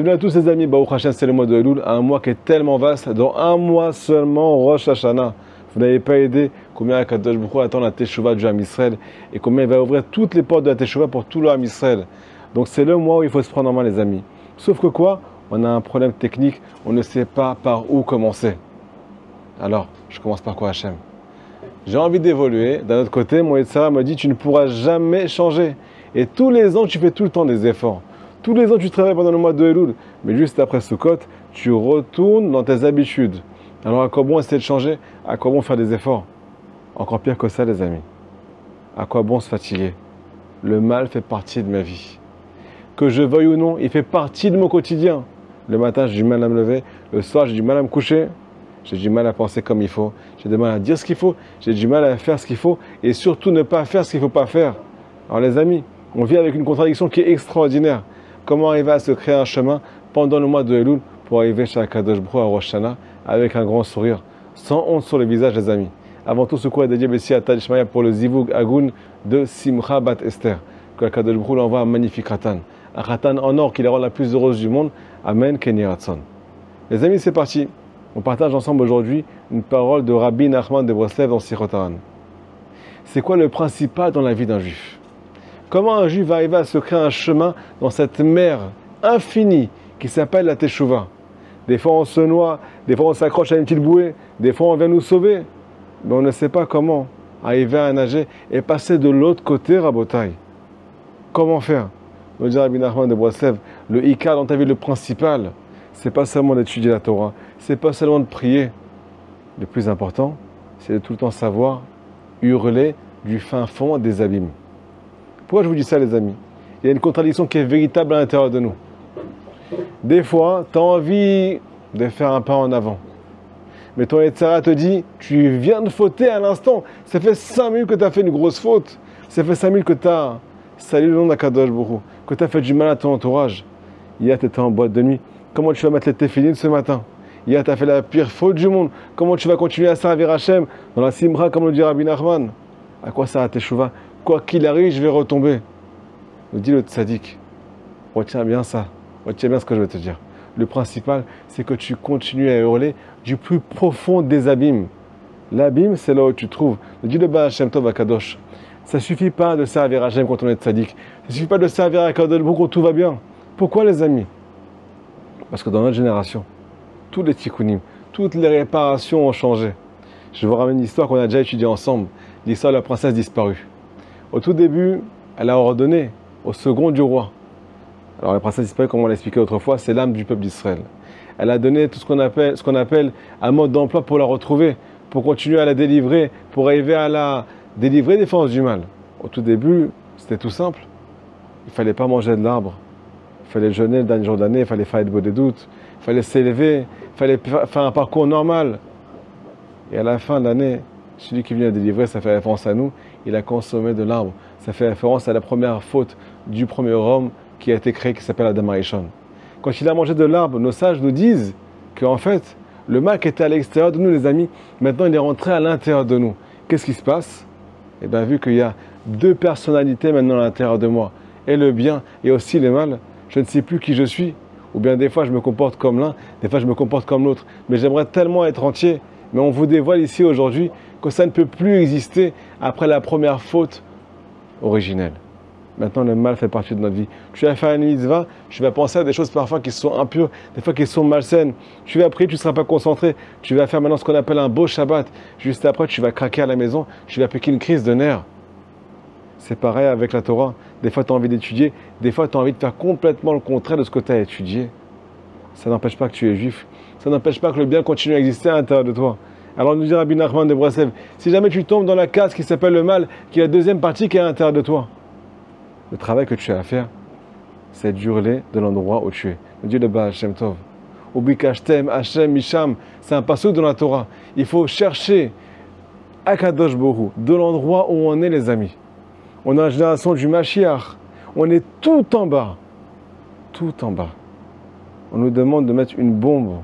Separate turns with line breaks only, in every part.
Bienvenue à tous les amis, Baruch Hashem, c'est le mois de Elul, un mois qui est tellement vaste, dans un mois seulement, Rosh Hashanah. Vous n'avez pas aidé combien Akadosh Baruch Hu attend la Teshuvah du Ham Israël et combien il va ouvrir toutes les portes de la Teshuvah pour tout le Ham Israël. Donc c'est le mois où il faut se prendre en main les amis. Sauf que quoi? On a un problème technique, on ne sait pas par où commencer. Alors, je commence par quoi Hachem? J'ai envie d'évoluer, d'un autre côté, mon Yetzirah me dit tu ne pourras jamais changer. Et tous les ans, tu fais tout le temps des efforts. Tous les ans, tu travailles pendant le mois de Elul, mais juste après Sukkot, tu retournes dans tes habitudes. Alors à quoi bon essayer de changer? À quoi bon faire des efforts? Encore pire que ça, les amis. À quoi bon se fatiguer? Le mal fait partie de ma vie. Que je veuille ou non, il fait partie de mon quotidien. Le matin, j'ai du mal à me lever. Le soir, j'ai du mal à me coucher. J'ai du mal à penser comme il faut. J'ai du mal à dire ce qu'il faut. J'ai du mal à faire ce qu'il faut. Et surtout, ne pas faire ce qu'il ne faut pas faire. Alors les amis, on vit avec une contradiction qui est extraordinaire. Comment arriver à se créer un chemin pendant le mois de Elul pour arriver chez Akadosh Baruch Hu à Rosh Hashanah avec un grand sourire, sans honte sur le visage, les amis. Avant tout, ce cours est dédié à Tal Shmaya pour le Zivug Agun de Simcha Bat Esther, que Akadosh Baruch Hu l'envoie un magnifique khatan. Un khatan en or qui la rend la plus heureuse du monde. Amen, Kenny Ratson. Les amis, c'est parti. On partage ensemble aujourd'hui une parole de Rabbi Nachman de Breslev dans Sichot Haran. C'est quoi le principal dans la vie d'un juif? Comment un juif va arriver à se créer un chemin dans cette mer infinie qui s'appelle la Teshuvah? Des fois on se noie, des fois on s'accroche à une petite bouée, des fois on vient nous sauver. Mais on ne sait pas comment arriver à nager et passer de l'autre côté, Rabotai. Comment faire? Nous dit Rabbi Nachman de Breslev, le Ikar dans ta vie, le principal, c'est pas seulement d'étudier la Torah, c'est pas seulement de prier. Le plus important, c'est de tout le temps savoir hurler du fin fond des abîmes. Pourquoi je vous dis ça, les amis? Il y a une contradiction qui est véritable à l'intérieur de nous. Des fois, tu as envie de faire un pas en avant. Mais ton Yetzirah te dit, tu viens de fauter à l'instant. Ça fait 5 minutes que tu as fait une grosse faute. Ça fait 5 minutes que tu as salué le nom d'Akadosh Baruch Hu, que tu as fait du mal à ton entourage. Hier, tu étais en boîte de nuit. Comment tu vas mettre les téphilines ce matin? Hier, tu as fait la pire faute du monde. Comment tu vas continuer à servir Hachem dans la Simra, comme le dit Rabbi Nachman? À quoi ça a Teshuvah? Quoi qu'il arrive, je vais retomber. Nous dit le tzaddik. Retiens bien ça. Retiens bien ce que je vais te dire. Le principal, c'est que tu continues à hurler du plus profond des abîmes. L'abîme, c'est là où tu te trouves. Nous dit le Baal Shem Tov à Kadosh. Ça ne suffit pas de servir Hachem quand on est tzaddik. Ça ne suffit pas de servir à Kadosh quand tout va bien. Pourquoi, les amis? Parce que dans notre génération, tous les tikkunim, toutes les réparations ont changé. Je vous ramène une histoire qu'on a déjà étudiée ensemble. L'histoire de la princesse disparue. Au tout début, elle a ordonné au second du roi. Alors la princesse disparue, comme on l'a expliqué autrefois, c'est l'âme du peuple d'Israël. Elle a donné tout ce qu'on appelle un mode d'emploi pour la retrouver, pour continuer à la délivrer, pour arriver à la délivrer des forces du mal. Au tout début, c'était tout simple. Il ne fallait pas manger de l'arbre. Il fallait jeûner le dernier jour de l'année, il fallait faire des doutes, il fallait s'élever, il fallait faire un parcours normal. Et à la fin de l'année, celui qui vient de délivrer, ça fait référence à nous, il a consommé de l'arbre. Ça fait référence à la première faute du premier homme qui a été créé, qui s'appelle Adam Arishon. Quand il a mangé de l'arbre, nos sages nous disent qu'en fait, le mal qui était à l'extérieur de nous, les amis, maintenant il est rentré à l'intérieur de nous. Qu'est-ce qui se passe? Eh bien, vu qu'il y a deux personnalités maintenant à l'intérieur de moi, et le bien et aussi le mal, je ne sais plus qui je suis. Ou bien des fois je me comporte comme l'un, des fois je me comporte comme l'autre. Mais j'aimerais tellement être entier. Mais on vous dévoile ici aujourd'hui que ça ne peut plus exister après la première faute originelle. Maintenant, le mal fait partie de notre vie. Tu vas faire une mitzvah, tu vas penser à des choses parfois qui sont impures, des fois qui sont malsaines. Tu vas prier, tu ne seras pas concentré. Tu vas faire maintenant ce qu'on appelle un beau Shabbat. Juste après, tu vas craquer à la maison, tu vas piquer une crise de nerfs. C'est pareil avec la Torah. Des fois, tu as envie d'étudier, des fois, tu as envie de faire complètement le contraire de ce que tu as étudié. Ça n'empêche pas que tu es juif. Ça n'empêche pas que le bien continue à exister à l'intérieur de toi. Alors nous dit Rabbi Nachman de Breslev, si jamais tu tombes dans la case qui s'appelle le mal, qui est la deuxième partie qui est à l'intérieur de toi, le travail que tu as à faire, c'est d'hurler de l'endroit où tu es. Nous dit le Baal Shem Tov. Ubikashtem Hashem Misham, c'est un passage dans la Torah. Il faut chercher Akadosh Baruch Hu, de l'endroit où on est, les amis. On a la génération du Mashiach. On est tout en bas. Tout en bas. On nous demande de mettre une bombe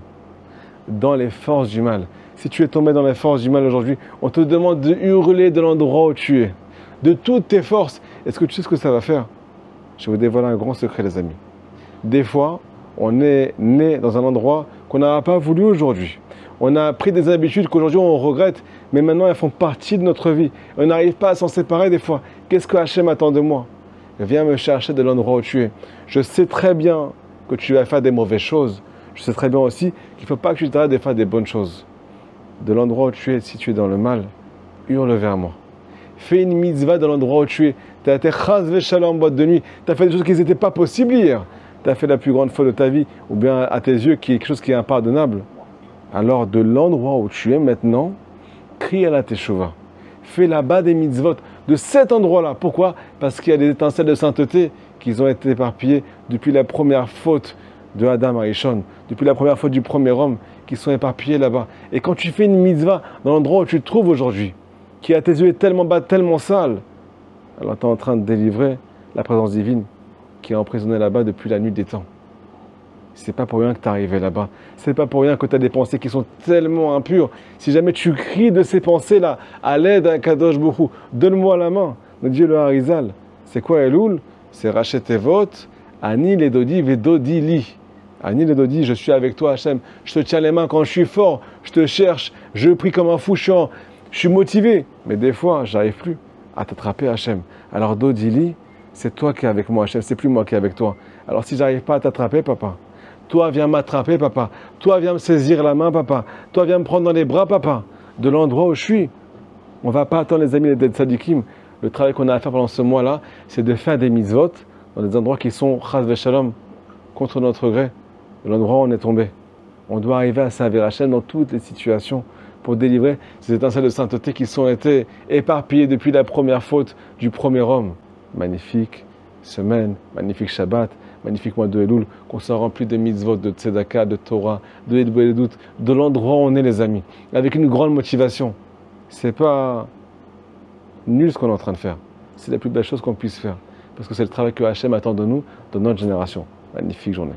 dans les forces du mal. Si tu es tombé dans les forces du mal aujourd'hui, on te demande de hurler de l'endroit où tu es. De toutes tes forces. Est-ce que tu sais ce que ça va faire? Je vais vous dévoiler un grand secret, les amis. Des fois, On est né dans un endroit qu'on n'a pas voulu aujourd'hui. On a pris des habitudes qu'aujourd'hui on regrette, mais maintenant elles font partie de notre vie. On n'arrive pas à s'en séparer des fois. Qu'est-ce que Hachem attend de moi? Viens me chercher de l'endroit où tu es. Je sais très bien que tu vas faire des mauvaises choses. Je sais très bien aussi qu'il ne faut pas que tu t'arrêtes de faire des bonnes choses. De l'endroit où tu es, si tu es dans le mal, hurle vers moi. Fais une mitzvah dans l'endroit où tu es. Tu as été chas v'shalom en boîte de nuit. Tu as fait des choses qui n'étaient pas possibles hier. Tu as fait la plus grande faute de ta vie, ou bien à tes yeux, quelque chose qui est impardonnable. Alors, de l'endroit où tu es maintenant, crie à la teshuva. Fais là-bas des mitzvot de cet endroit-là. Pourquoi? Parce qu'il y a des étincelles de sainteté qui ont été éparpillées depuis la première faute de Adam Arishon, depuis la première faute du premier homme, qui sont éparpillées là-bas. Et quand tu fais une mitzvah dans l'endroit où tu te trouves aujourd'hui, qui à tes yeux est tellement bas, tellement sale, alors tu es en train de délivrer la présence divine qui est emprisonnée là-bas depuis la nuit des temps. C'est pas pour rien que tu es arrivé là-bas. C'est pas pour rien que tu as des pensées qui sont tellement impures. Si jamais tu cries de ces pensées-là, à l'aide à Kadosh Baruch Hu, donne-moi la main, nous dit le Harizal. C'est quoi Elul? C'est Rachet Tevot, Ani Ledodi Vedodi Li. Ani Ledodi, je suis avec toi Hachem. Je te tiens les mains quand je suis fort, je te cherche, je prie comme un fou, je suis motivé. Mais des fois, j'arrive plus à t'attraper Hachem. Alors Dodi Li, c'est toi qui es avec moi Hachem, c'est plus moi qui est avec toi. Alors si j'arrive pas à t'attraper, papa, toi, viens m'attraper, papa. Toi, viens me saisir la main, papa. Toi, viens me prendre dans les bras, papa. De l'endroit où je suis. On ne va pas attendre, les amis, les tzadikim. Le travail qu'on a à faire pendant ce mois-là, c'est de faire des mitzvot dans des endroits qui sont chas v'shalom, contre notre gré. De l'endroit où on est tombé. On doit arriver à servir Hachem dans toutes les situations pour délivrer ces étincelles de sainteté qui sont été éparpillées depuis la première faute du premier homme. Magnifique semaine, magnifique Shabbat, magnifique mois de Elul, qu'on soit rempli de mitzvot, de tzedaka, de Torah, de Edboeledut, de l'endroit où on est les amis, avec une grande motivation. C'est pas nul ce qu'on est en train de faire. C'est la plus belle chose qu'on puisse faire. Parce que c'est le travail que Hachem attend de nous, dans notre génération. Magnifique journée.